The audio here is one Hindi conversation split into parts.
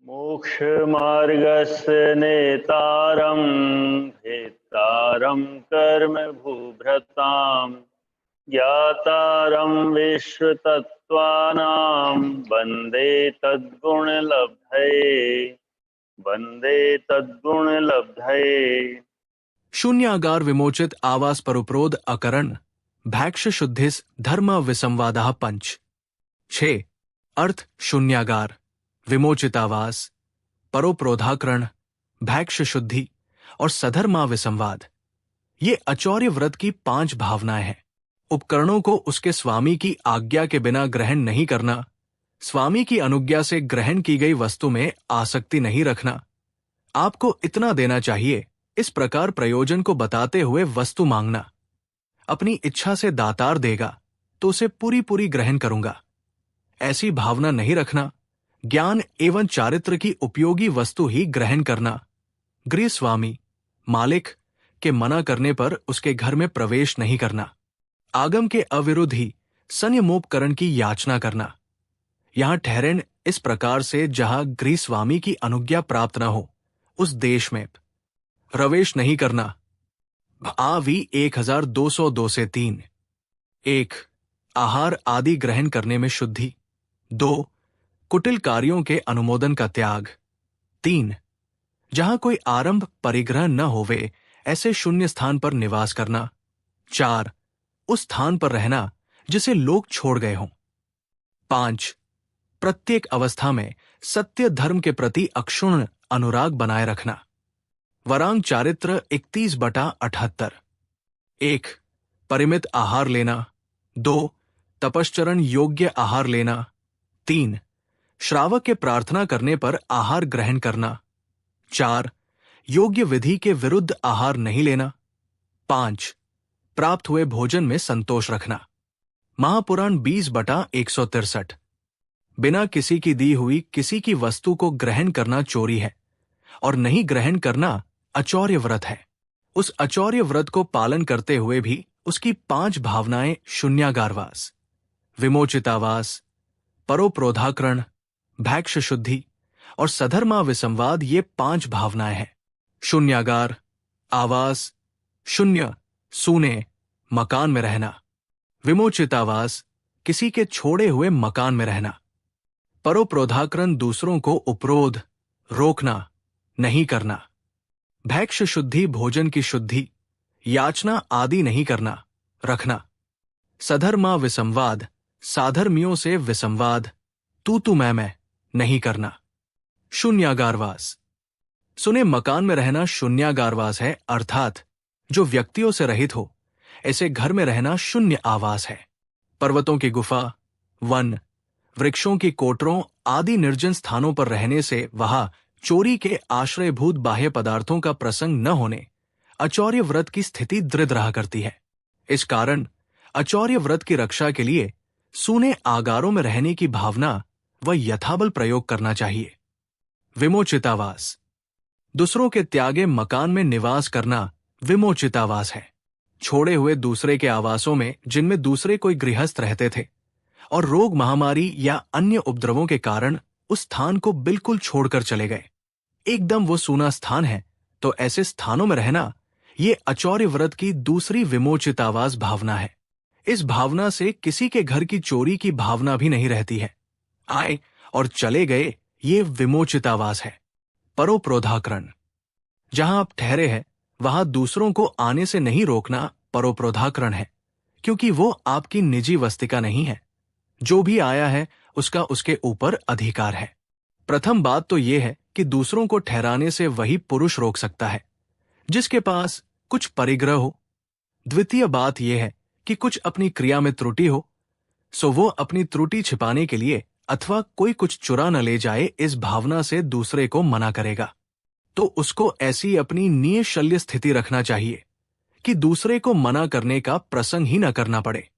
मोक्षमार्गस्य नेतारं भेत्तारं कर्म भूभृतां ज्ञातारं विश्वतत्त्वानां वन्दे तद्गुणलब्धये। शून्यागार विमोचित आवास परुप्रोध अकरण भैक्ष शुद्धिस धर्म विसंवादः पंच। 6 अर्थ शून्यागार, विमोचितावास, परोप्रोधाकरण, भैक्ष शुद्धि और सधर्मा विसंवाद ये अचौर्य व्रत की 5 भावनाएं हैं। उपकरणों को उसके स्वामी की आज्ञा के बिना ग्रहण नहीं करना, स्वामी की अनुज्ञा से ग्रहण की गई वस्तु में आसक्ति नहीं रखना, आपको इतना देना चाहिए इस प्रकार प्रयोजन को बताते हुए वस्तु मांगना, अपनी इच्छा से दातार देगा तो उसे पूरी पूरी ग्रहण करूंगा, ऐसी भावना नहीं रखना, ज्ञान एवं चारित्र की उपयोगी वस्तु ही ग्रहण करना, गृह स्वामी मालिक के मना करने पर उसके घर में प्रवेश नहीं करना, आगम के अविरुद्ध ही संयमोपकरण की याचना करना, यहां ठहरें इस प्रकार से जहां गृह स्वामी की अनुज्ञा प्राप्त न हो उस देश में प्रवेश नहीं करना। आवी 1202 से 3। 1 आहार आदि ग्रहण करने में शुद्धि। 2 कुटिल कार्यों के अनुमोदन का त्याग। 3 जहां कोई आरंभ परिग्रह न होवे ऐसे शून्य स्थान पर निवास करना। 4 उस स्थान पर रहना जिसे लोग छोड़ गए हों। 5 प्रत्येक अवस्था में सत्य धर्म के प्रति अक्षुण्ण अनुराग बनाए रखना। वरांग चारित्र 31/78। 1 परिमित आहार लेना। 2 तपश्चरण योग्य आहार लेना। 3 श्रावक के प्रार्थना करने पर आहार ग्रहण करना। 4 योग्य विधि के विरुद्ध आहार नहीं लेना। 5 प्राप्त हुए भोजन में संतोष रखना। महापुराण 20/163। बिना किसी की दी हुई किसी की वस्तु को ग्रहण करना चोरी है और नहीं ग्रहण करना अचौर्य व्रत है। उस अचौर्य व्रत को पालन करते हुए भी उसकी 5 भावनाएं शून्यागारवास, विमोचितावास, परोप्रोधाकरण, भैक्ष शुद्धि और सधर्मा विसंवाद ये 5 भावनाएं हैं। शून्यागार आवास, शून्य सूने मकान में रहना। विमोचितावास किसी के छोड़े हुए मकान में रहना। परोप्रोधाकरण दूसरों को उपरोध रोकना नहीं करना। भैक्ष शुद्धि भोजन की शुद्धि, याचना आदि नहीं करना रखना। सधर्मा विसंवाद साधर्मियों से विसंवाद, तू मैं नहीं करना। शून्यागारवास सुने मकान में रहना शून्यागारवास है, अर्थात जो व्यक्तियों से रहित हो ऐसे घर में रहना शून्य आवास है। पर्वतों की गुफा, वन, वृक्षों की कोटरों आदि निर्जन स्थानों पर रहने से वहां चोरी के आश्रयभूत बाह्य पदार्थों का प्रसंग न होने अचौर्य व्रत की स्थिति दृढ़ रहा करती है। इस कारण अचौर्य व्रत की रक्षा के लिए सूने आगारों में रहने की भावना व यथाबल प्रयोग करना चाहिए। विमोचितावास दूसरों के त्यागे मकान में निवास करना विमोचितावास है। छोड़े हुए दूसरे के आवासों में जिनमें दूसरे कोई गृहस्थ रहते थे और रोग महामारी या अन्य उपद्रवों के कारण उस स्थान को बिल्कुल छोड़कर चले गए, एकदम वो सूना स्थान है, तो ऐसे स्थानों में रहना ये अचौर्य व्रत की दूसरी विमोचितावास भावना है। इस भावना से किसी के घर की चोरी की भावना भी नहीं रहती है। आए और चले गए ये विमोचितावास है। परोप्रोधाकरण जहां आप ठहरे हैं वहां दूसरों को आने से नहीं रोकना परोप्रोधाकरण है, क्योंकि वो आपकी निजी वस्तिका नहीं है। जो भी आया है उसका उसके ऊपर अधिकार है। प्रथम बात तो यह है कि दूसरों को ठहराने से वही पुरुष रोक सकता है जिसके पास कुछ परिग्रह हो। द्वितीय बात यह है कि कुछ अपनी क्रिया में त्रुटि हो, सो वो अपनी त्रुटि छिपाने के लिए अथवा कोई कुछ चुरा न ले जाए इस भावना से दूसरे को मना करेगा, तो उसको ऐसी अपनी नियशल्य स्थिति रखना चाहिए कि दूसरे को मना करने का प्रसंग ही न करना पड़े।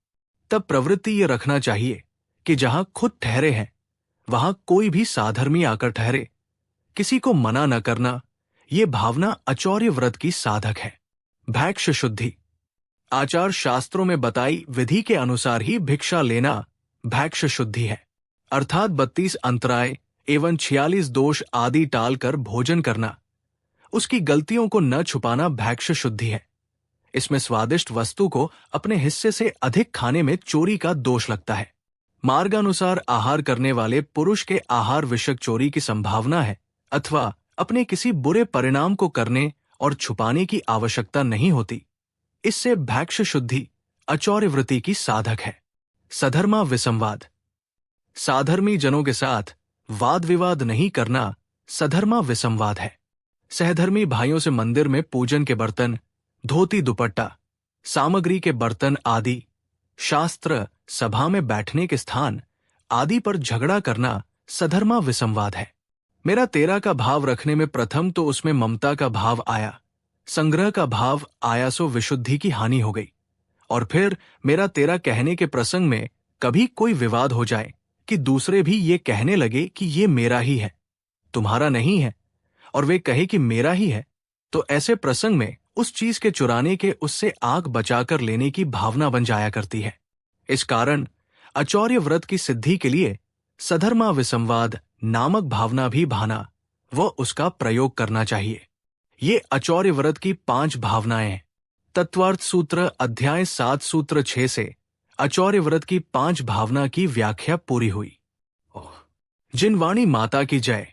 तब प्रवृत्ति ये रखना चाहिए कि जहां खुद ठहरे हैं वहां कोई भी साधर्मी आकर ठहरे, किसी को मना न करना, ये भावना अचौर्य व्रत की साधक है। भैक्ष शुद्धि आचार शास्त्रों में बताई विधि के अनुसार ही भिक्षा लेना भैक्ष शुद्धि है, अर्थात 32 अंतराय एवं 46 दोष आदि टालकर भोजन करना, उसकी गलतियों को न छुपाना भैक्ष शुद्धि है। इसमें स्वादिष्ट वस्तु को अपने हिस्से से अधिक खाने में चोरी का दोष लगता है। मार्गानुसार आहार करने वाले पुरुष के आहार विषयक चोरी की संभावना है, अथवा अपने किसी बुरे परिणाम को करने और छुपाने की आवश्यकता नहीं होती। इससे भैक्ष शुद्धि अचौर्यवृत्ति की साधक है। सधर्मा विसंवाद, साधर्मी जनों के साथ वाद विवाद नहीं करना सधर्मा विसंवाद है। सहधर्मी भाइयों से मंदिर में पूजन के बर्तन, धोती दुपट्टा, सामग्री के बर्तन आदि, शास्त्र, सभा में बैठने के स्थान आदि पर झगड़ा करना सधर्मा विसंवाद है। मेरा तेरा का भाव रखने में प्रथम तो उसमें ममता का भाव आया, संग्रह का भाव आया, सो विशुद्धि की हानि हो गई। और फिर मेरा तेरा कहने के प्रसंग में कभी कोई विवाद हो जाए कि दूसरे भी ये कहने लगे कि ये मेरा ही है, तुम्हारा नहीं है, और वे कहे कि मेरा ही है, तो ऐसे प्रसंग में उस चीज के चुराने के उससे आग बचाकर लेने की भावना बन जाया करती है। इस कारण अचौर्य व्रत की सिद्धि के लिए सधर्मा विसंवाद नामक भावना भी भाना व उसका प्रयोग करना चाहिए। ये अचौर्य व्रत की 5 भावनाएं हैं। तत्वार्थ सूत्र अध्याय 7 सूत्र 6 से अचौर्य व्रत की 5 भावना की व्याख्या पूरी हुई। जिनवाणी माता की जय।